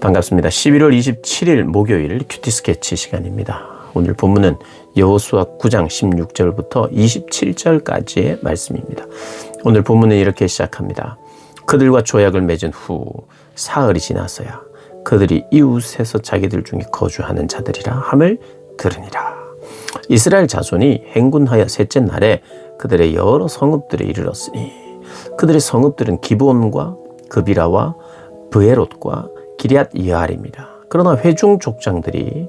반갑습니다. 11월 27일 목요일 큐티 스케치 시간입니다. 오늘 본문은 여호수아 9장 16절부터 27절까지의 말씀입니다. 오늘 본문은 이렇게 시작합니다. 그들과 조약을 맺은 후 사흘이 지나서야 그들이 이웃에서 자기들 중에 거주하는 자들이라 함을 들으니라. 이스라엘 자손이 행군하여 셋째 날에 그들의 여러 성읍들에 이르렀으니 그들의 성읍들은 기브온과 그비라와 브에롯과 기럇 여알입니다. 그러나 회중 족장들이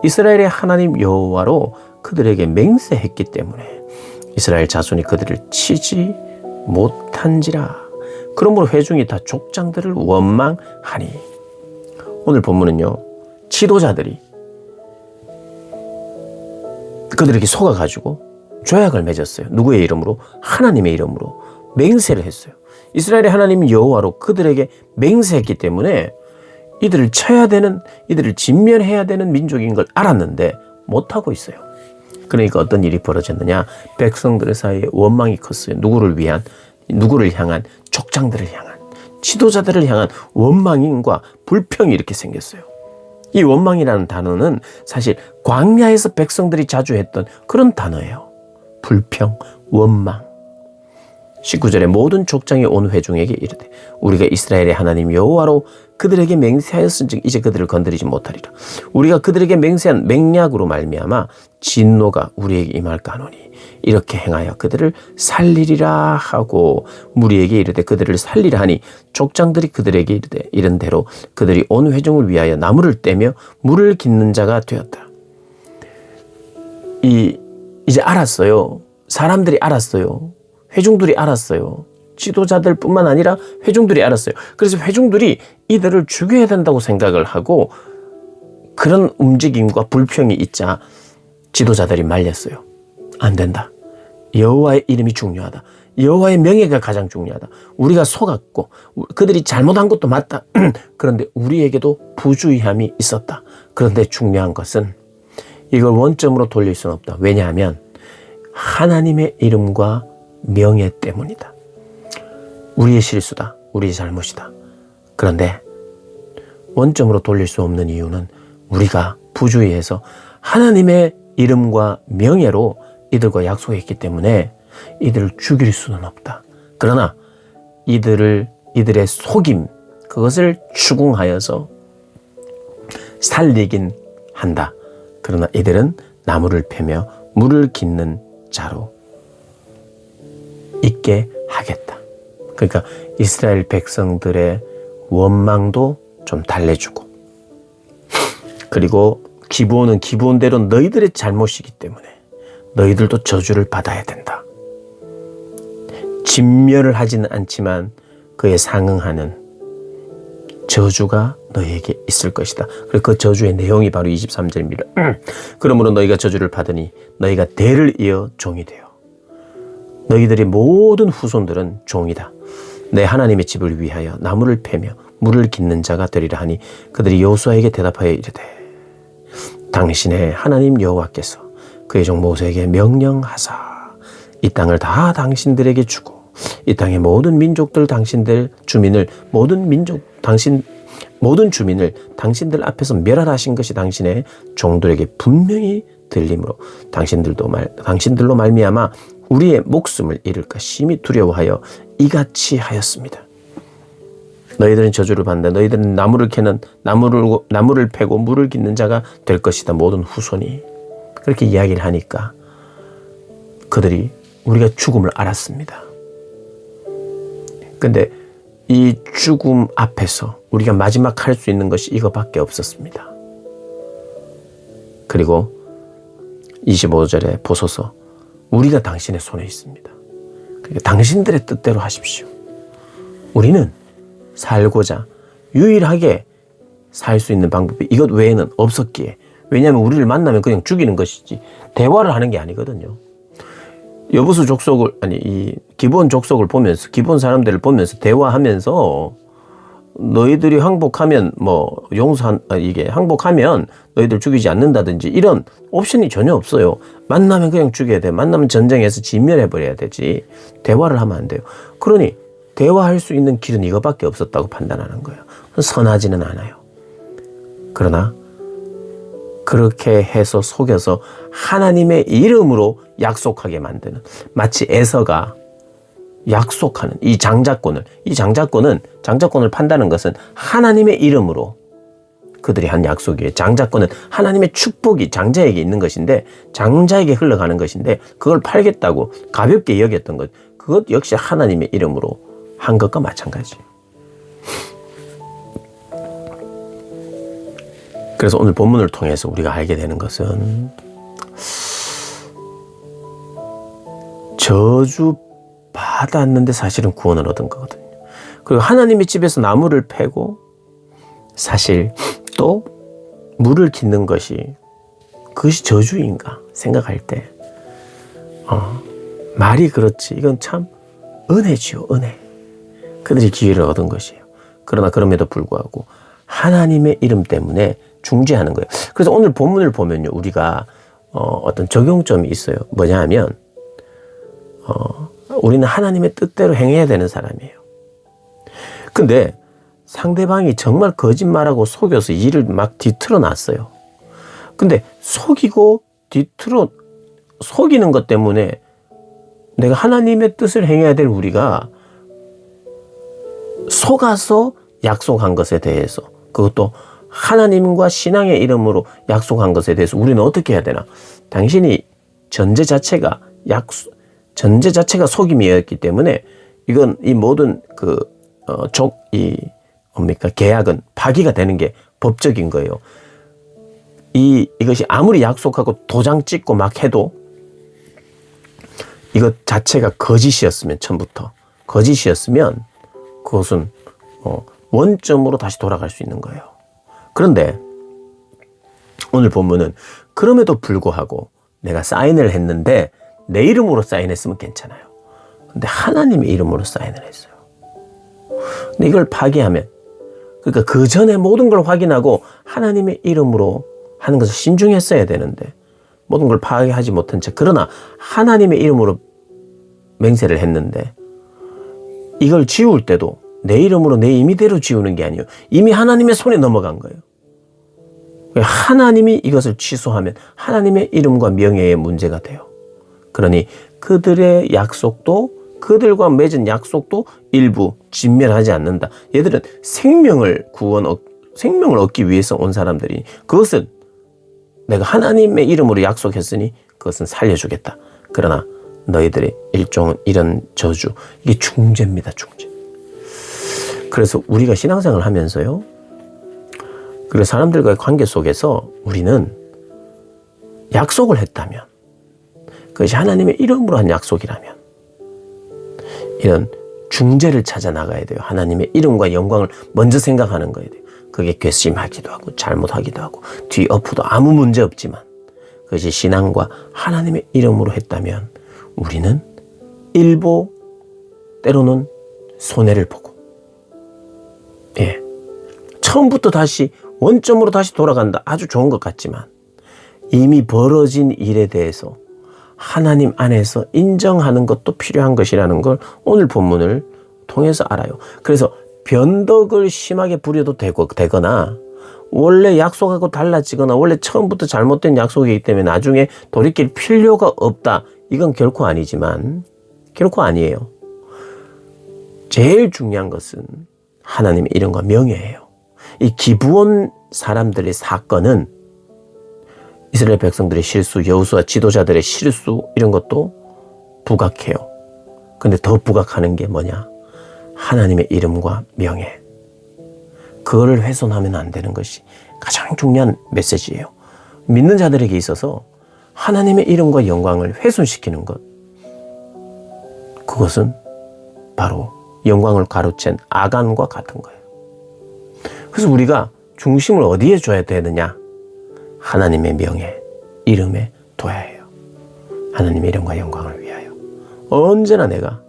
이스라엘의 하나님 여호와로 그들에게 맹세했기 때문에 이스라엘 자손이 그들을 치지 못한지라. 그러므로 회중이 다 족장들을 원망하니. 오늘 본문은요, 지도자들이 그들에게 속아가지고 조약을 맺었어요. 누구의 이름으로? 하나님의 이름으로 맹세를 했어요. 이스라엘의 하나님 여호와로 그들에게 맹세했기 때문에 이들을 쳐야 되는, 이들을 진멸해야 되는 민족인 걸 알았는데 못하고 있어요. 그러니까 어떤 일이 벌어졌느냐? 백성들 사이에 원망이 컸어요. 누구를 향한? 족장들을 향한, 지도자들을 향한 원망과 불평이 이렇게 생겼어요. 이 원망이라는 단어는 사실 광야에서 백성들이 자주 했던 그런 단어예요. 불평, 원망. 19절에 모든 족장이 온 회중에게 이르되 우리가 이스라엘의 하나님 여호와로 그들에게 맹세하였은즉 이제 그들을 건드리지 못하리라. 우리가 그들에게 맹세한 맹약으로 말미암아 진노가 우리에게 임할까노니 이렇게 행하여 그들을 살리리라 하고 무리에게 이르되 그들을 살리라 하니 족장들이 그들에게 이르되 이른 대로 그들이 온 회중을 위하여 나무를 떼며 물을 깃는 자가 되었다. 이제 알았어요. 사람들이 알았어요. 회중들이 알았어요. 지도자들 뿐만 아니라 회중들이 알았어요. 그래서 회중들이 이들을 죽여야 된다고 생각을 하고 그런 움직임과 불평이 있자 지도자들이 말렸어요. 안 된다. 여호와의 이름이 중요하다. 여호와의 명예가 가장 중요하다. 우리가 속았고 그들이 잘못한 것도 맞다. 그런데 우리에게도 부주의함이 있었다. 그런데 중요한 것은 이걸 원점으로 돌릴 수는 없다. 왜냐하면 하나님의 이름과 명예 때문이다. 우리의 실수다. 우리의 잘못이다. 그런데 원점으로 돌릴 수 없는 이유는 우리가 부주의해서 하나님의 이름과 명예로 이들과 약속했기 때문에 이들을 죽일 수는 없다. 그러나 이들의 속임, 그것을 추궁하여서 살리긴 한다. 그러나 이들은 나무를 패며 물을 깃는 자로 있게 하겠다. 그러니까 이스라엘 백성들의 원망도 좀 달래주고, 그리고 기브온은 기브온대로 너희들의 잘못이기 때문에 너희들도 저주를 받아야 된다. 진멸을 하지는 않지만 그에 상응하는 저주가 너희에게 있을 것이다. 그리고 그 저주의 내용이 바로 23절입니다. 그러므로 너희가 저주를 받으니 너희가 대를 이어 종이 되어 너희들의 모든 후손들은 종이다. 내 하나님의 집을 위하여 나무를 패며 물을 깃는 자가 되리라 하니 그들이 여호수아에게 대답하여 이르되 당신의 하나님 여호와께서 그의 종 모세에게 명령하사 이 땅을 다 당신들에게 주고 이 땅의 모든 민족들 당신들 주민을 모든 주민을 당신들 앞에서 멸하신 것이 당신의 종들에게 분명히 들림으로 당신들로 말미암아 우리의 목숨을 잃을까 심히 두려워하여 이같이 하였습니다. 너희들은 저주를 받는다. 너희들은 나무를 패고 물을 깃는 자가 될 것이다. 모든 후손이. 그렇게 이야기를 하니까 그들이 우리가 죽음을 알았습니다. 근데 이 죽음 앞에서 우리가 마지막 할 수 있는 것이 이거밖에 없었습니다. 그리고 25절에 보소서 우리가 당신의 손에 있습니다. 그러니까 당신들의 뜻대로 하십시오. 우리는 살고자 유일하게 살 수 있는 방법이 이것 외에는 없었기에, 왜냐하면 우리를 만나면 그냥 죽이는 것이지 대화를 하는 게 아니거든요. 여부수 족속을 이 기브온 족속을 보면서, 기브온 사람들을 보면서 대화하면서 너희들이 항복하면 항복하면 너희들 죽이지 않는다든지 이런 옵션이 전혀 없어요. 만나면 그냥 죽여야 돼. 만나면 전쟁에서 진멸해버려야 되지. 대화를 하면 안 돼요. 그러니 대화할 수 있는 길은 이거밖에 없었다고 판단하는 거예요. 선하지는 않아요. 그러나 그렇게 해서 속여서 하나님의 이름으로 약속하게 만드는, 마치 에서가 약속하는 이 장자권을 판다는 것은 하나님의 이름으로 그들이 한 약속이에요. 장자권은 하나님의 축복이 장자에게 있는 것인데, 장자에게 흘러가는 것인데, 그걸 팔겠다고 가볍게 여겼던 것, 그것 역시 하나님의 이름으로 한 것과 마찬가지예요. 그래서 오늘 본문을 통해서 우리가 알게 되는 것은, 저주 받았는데 사실은 구원을 얻은 거거든요. 그리고 하나님의 집에서 나무를 패고 사실 또 물을 깃는 것이, 그것이 저주인가 생각할 때 말이 그렇지, 이건 참 은혜지요, 은혜. 그들이 기회를 얻은 것이에요. 그러나 그럼에도 불구하고 하나님의 이름 때문에 중재하는 거예요. 그래서 오늘 본문을 보면요, 우리가 어떤 적용점이 있어요. 뭐냐 하면 우리는 하나님의 뜻대로 행해야 되는 사람이에요. 근데 상대방이 정말 거짓말하고 속여서 일을 막 뒤틀어 놨어요. 근데 속이는 것 때문에 내가 하나님의 뜻을 행해야 될 우리가 속아서 약속한 것에 대해서, 그것도 하나님과 신앙의 이름으로 약속한 것에 대해서 우리는 어떻게 해야 되나? 당신이 전제 자체가 속임이었기 때문에 이건 이 모든 계약은 파기가 되는 게 법적인 거예요. 이것이 아무리 약속하고 도장 찍고 막 해도 이것 자체가 거짓이었으면, 처음부터 거짓이었으면 그것은 원점으로 다시 돌아갈 수 있는 거예요. 그런데 오늘 본문은 그럼에도 불구하고 내가 사인을 했는데 내 이름으로 사인했으면 괜찮아요. 근데 하나님의 이름으로 사인을 했어요. 근데 이걸 파기하면, 그러니까 그 전에 모든 걸 확인하고 하나님의 이름으로 하는 것을 신중했어야 되는데 모든 걸 파괴하지 못한 채, 그러나 하나님의 이름으로 맹세를 했는데 이걸 지울 때도 내 이름으로 내 임의대로 지우는 게 아니에요. 이미 하나님의 손에 넘어간 거예요. 하나님이 이것을 취소하면 하나님의 이름과 명예의 문제가 돼요. 그러니 그들의 약속도, 그들과 맺은 약속도 일부 진멸하지 않는다. 얘들은 생명을 얻기 위해서 온 사람들이, 그것은 내가 하나님의 이름으로 약속했으니 그것은 살려주겠다. 그러나 너희들의 일종은 이런 저주, 이게 중재입니다, 중재. 그래서 우리가 신앙생활을 하면서요, 그리고 사람들과의 관계 속에서 우리는 약속을 했다면, 그것이 하나님의 이름으로 한 약속이라면 이런 중재를 찾아 나가야 돼요. 하나님의 이름과 영광을 먼저 생각하는 거예요. 그게 괘씸하기도 하고 잘못하기도 하고 뒤엎어도 아무 문제 없지만 그것이 신앙과 하나님의 이름으로 했다면 우리는 일부 때로는 손해를 보고, 처음부터 다시 원점으로 다시 돌아간다, 아주 좋은 것 같지만 이미 벌어진 일에 대해서 하나님 안에서 인정하는 것도 필요한 것이라는 걸 오늘 본문을 통해서 알아요. 그래서 변덕을 심하게 부려도 되거나 원래 약속하고 달라지거나 원래 처음부터 잘못된 약속이기 때문에 나중에 돌이킬 필요가 없다, 이건 결코 아니지만, 결코 아니에요. 제일 중요한 것은 하나님의 이름과 명예예요. 이 기브온 사람들의 사건은 이스라엘 백성들의 실수, 여호수아 지도자들의 실수, 이런 것도 부각해요. 근데 더 부각하는 게 뭐냐? 하나님의 이름과 명예. 그거를 훼손하면 안 되는 것이 가장 중요한 메시지예요. 믿는 자들에게 있어서 하나님의 이름과 영광을 훼손시키는 것, 그것은 바로 영광을 가로챈 아간과 같은 거예요. 그래서 우리가 중심을 어디에 둬야 되느냐? 하나님의 명예, 이름에 둬야 해요. 하나님의 이름과 영광을 위하여. 언제나 내가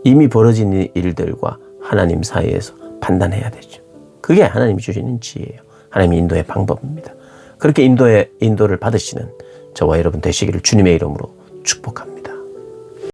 이미 벌어진 일들과 하나님 사이에서 판단해야 되죠. 그게 하나님이 주시는 지혜예요. 하나님의 인도의 방법입니다. 그렇게 인도를 받으시는 저와 여러분 되시기를 주님의 이름으로 축복합니다.